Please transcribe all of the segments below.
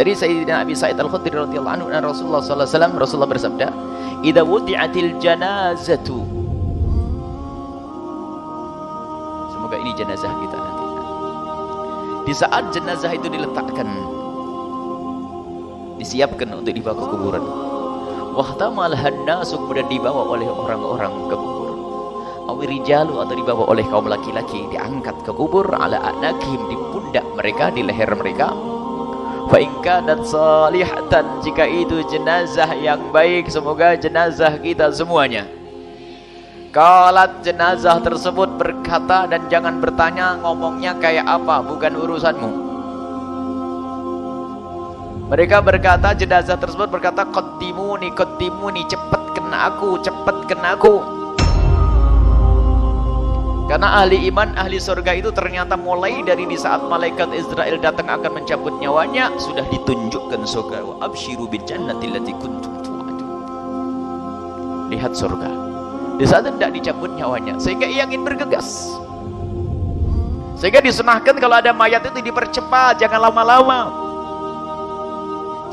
Dari Sayyidina Abi Sa'id Al-Khudri radhiyallahu anhu, Rasulullah sallallahu alaihi wasallam, Rasulullah bersabda, "Idza wudi'atil janazatu." Semoga ini jenazah kita nanti. Di saat jenazah itu diletakkan, disiapkan untuk dibawa ke kuburan. Wahtamal hannasu, kemudian dibawa oleh orang-orang ke kubur. Awirijalu, atau dibawa oleh kaum laki-laki, diangkat ke kubur. Ala anakim, di pundak mereka, di leher mereka. Fa in kanat salihatan, jika itu jenazah yang baik, semoga jenazah kita semuanya. Qalat, jenazah tersebut berkata, dan jangan bertanya ngomongnya kayak apa, bukan urusanmu. Mereka berkata, jenazah tersebut berkata, qaddimuni, qaddimuni, cepatkan aku, cepatkan aku. Karena ahli iman, ahli surga itu ternyata mulai dari di saat malaikat Israel datang akan mencabut nyawanya, sudah ditunjukkan surga. Wa absyiru bil jannati allati kuntum tu'adun. Lihat surga. Di saat tidak dicabut nyawanya, sehingga ia ingin bergegas. Sehingga disunahkan kalau ada mayat itu dipercepat, jangan lama-lama.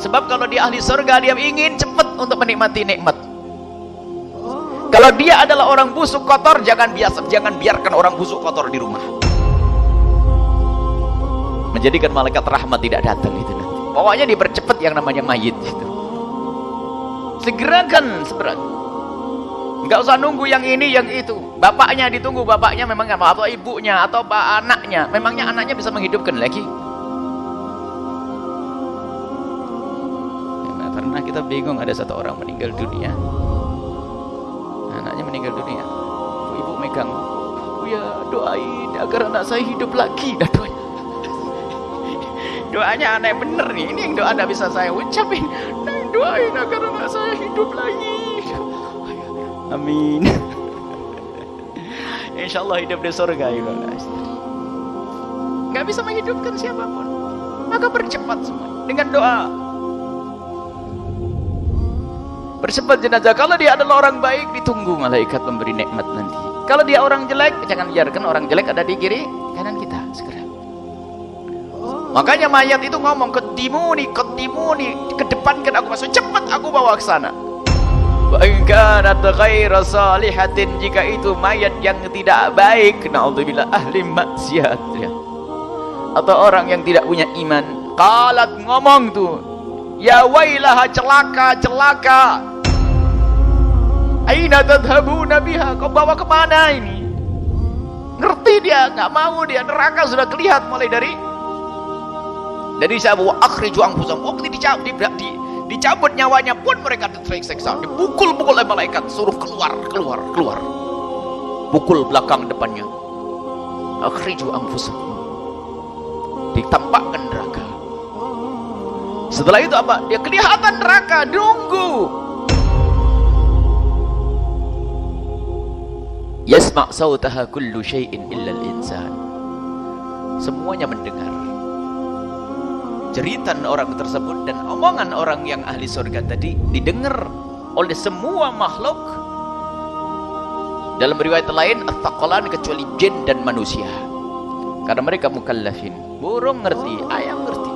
Sebab kalau dia ahli surga, dia ingin cepat untuk menikmati nikmat. Kalau dia adalah orang busuk kotor, jangan biarkan orang busuk kotor di rumah. Menjadikan malaikat rahmat tidak datang itu nanti. Pokoknya dipercepat yang namanya mayit itu. Segerakan, enggak usah nunggu yang ini, yang itu. Bapaknya ditunggu, bapaknya memang enggak mau, atau ibunya, atau anaknya. Memangnya anaknya bisa menghidupkan lagi? Nah, karena kita bingung, ada satu orang meninggal dunia. Anaknya meninggal dunia, ibu megang, ya doain agar anak saya hidup lagi. Dah doanya aneh bener nih, ini yang doa tidak bisa saya ucapin. Doain agar anak saya hidup lagi. Amin. Insya Allah hidup di surga ya. Nggak bisa menghidupkan siapapun, maka percepat semua dengan doa. Percepat jenazah. Kalau dia adalah orang baik, ditunggu malaikat memberi nikmat nanti. Kalau dia orang jelek, jangan biarkan orang jelek ada di kiri kanan kita, segera. Makanya mayat itu ngomong, qaddimuni, qaddimuni, kedepankan aku, masuk cepat aku bawa ke sana. Wa in kanat ghairu salihatin, jika itu mayat yang tidak baik, naudzubillah, ahli maksiat ya, atau orang yang tidak punya iman. Qalat, ngomong tuh, ya wailaha, celaka, celaka. Aina tadhabuna biha, kau bawa kemana ini? Ngerti dia, nggak mau dia, neraka sudah kelihatan mulai dari siapa? Wa akhriju anfusakum. Waktu dicabut nyawanya pun mereka tersiksa, dipukul-pukul oleh malaikat, suruh keluar. Pukul belakang depannya. Akhriju anfusakum. Ditampakkan neraka. Setelah itu apa? Dia kelihatan neraka, nunggu. Yasma' sautaha kullu syai'in illa al-insan. Semuanya mendengar jeritan orang tersebut, dan omongan orang yang ahli surga tadi didengar oleh semua makhluk. Dalam riwayat lain, at-thaqalan, kecuali jin dan manusia. Karena mereka mukallafin. Burung ngerti, ayam ngerti.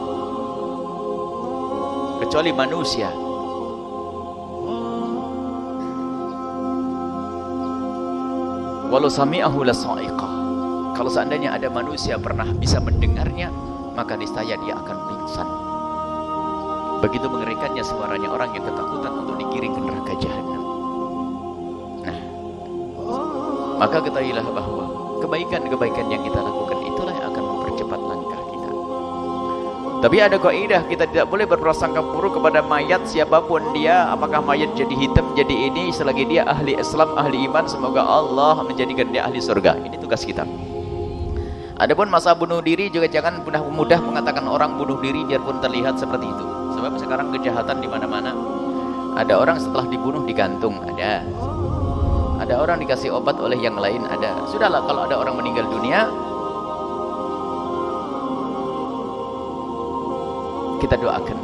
Kecuali manusia. Walau sami'ahu lasa'iqah. Kalau seandainya ada manusia pernah bisa mendengarnya, maka niscaya dia akan pingsan. Begitu mengerikannya suaranya orang yang ketakutan untuk digiring ke neraka jahanam. Nah, maka ketahuilah bahwa kebaikan-kebaikan yang kita lakukan itulah yang akan mempercepat langkah kita. Tapi ada kaidah, kita tidak boleh berprasangka buruk kepada mayat siapapun dia. Apakah mayat jadi hitam, jadi ini, selagi dia ahli Islam, ahli iman, semoga Allah menjadikan dia ahli surga. Ini tugas kita. Adapun masa bunuh diri juga jangan mudah mengatakan orang bunuh diri biarpun terlihat seperti itu. Sebab sekarang kejahatan di mana-mana. Ada orang setelah dibunuh digantung, ada. Ada orang dikasih obat oleh yang lain, ada. Sudahlah, kalau ada orang meninggal dunia, kita doakan.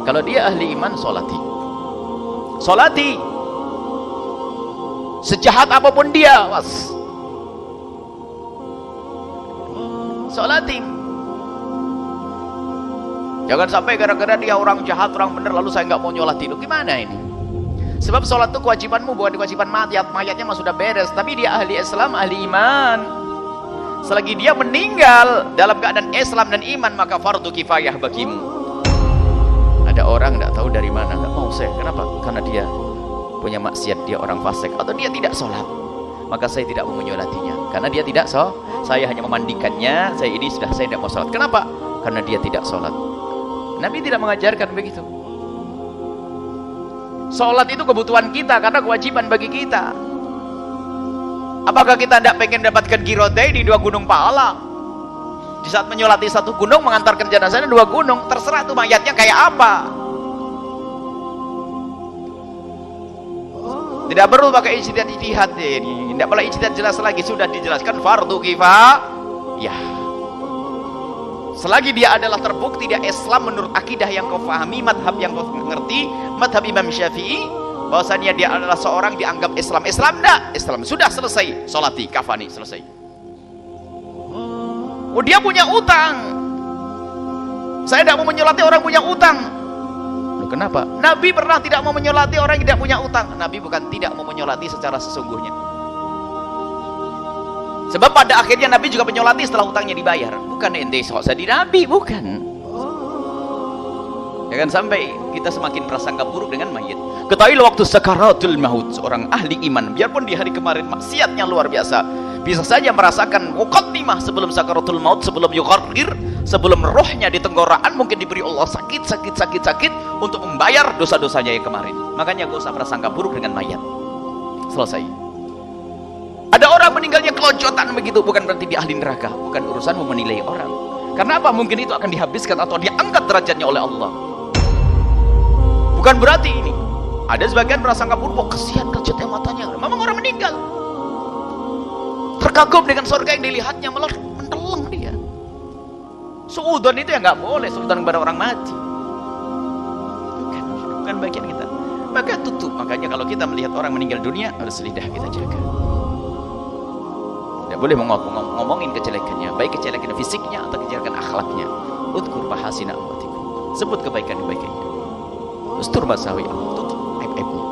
Kalau dia ahli iman, solati. Sejahat apapun dia, solati. Jangan sampai gara-gara dia orang jahat, orang bener, lalu saya nggak mau nyolati. Lu gimana ini? Sebab sholat itu kewajibanmu, bukan kewajiban mayat. Mayatnya mah sudah beres, tapi dia ahli Islam, ahli iman. Selagi dia meninggal dalam keadaan Islam dan iman, maka fardu kifayah bagimu. Ada orang nggak tahu dari mana, nggak mau saya. Kenapa? Karena dia punya maksiat, dia orang fasik, atau dia tidak sholat, maka saya tidak mau menyolatinya. Karena dia tidak saya hanya memandikannya. Saya tidak mau sholat. Kenapa? Karena dia tidak sholat. Nabi tidak mengajarkan begitu. Sholat itu kebutuhan kita, karena kewajiban bagi kita. Apakah kita tidak pengen dapatkan girodai di 2 gunung pahala? Di saat menyolati 1 gunung, mengantarkan jenazahnya 2 gunung, terserah tuh mayatnya kayak apa. Tidak perlu pakai ijtihad ini. Tidak boleh ijtihad, jelas lagi, sudah dijelaskan fardu kifayah. Selagi dia adalah terbukti dia Islam menurut akidah yang kau fahami, madhab yang kau mengerti, madhab Imam Syafi'i, bahwasanya dia adalah seorang dianggap Islam. Islam enggak? Islam sudah selesai, sholati, kafani, selesai. Oh, dia punya utang, saya tidak mau menyolati orang punya utang. Loh, kenapa? Nabi pernah tidak mau menyolati orang yang tidak punya utang. Nabi bukan tidak mau menyolati secara sesungguhnya, sebab pada akhirnya Nabi juga menyolati setelah utangnya dibayar. Bukan ente sok jadi Nabi, bukan. Jangan sampai kita semakin prasangka buruk dengan mayit. Ketahuilah waktu sakaratul maut, seorang ahli iman, biarpun di hari kemarin maksiatnya luar biasa, bisa saja merasakan muqaddimah sebelum sakaratul maut, sebelum yughargir, sebelum rohnya di tenggorokan, mungkin diberi Allah sakit untuk membayar dosa-dosanya yang kemarin. Makanya gak usah prasangka buruk dengan mayat. Selesai. Ada orang meninggalnya kelojotan begitu, bukan berarti dia ahli neraka. Bukan urusanmu menilai orang. Karena apa? Mungkin itu akan dihabiskan atau diangkat derajatnya oleh Allah. Bukan berarti ini. Ada sebagian prasangka buruk, oh kesian kerjanya matanya. Memang orang meninggal, terkagum dengan surga yang dilihatnya, malah menteleng dia. Suudzon itu ya nggak boleh, suudzon kepada orang mati. Bukan bagian kita. Maka tutup. Makanya kalau kita melihat orang meninggal dunia, harus lidah kita jaga. Tidak boleh ngomongin kejelekannya, baik kejelekan fisiknya atau kejelekan akhlaknya. Udkur bahasina amwatikum, sebut kebaikannya. Ustur masawi, tutup aib-aibnya.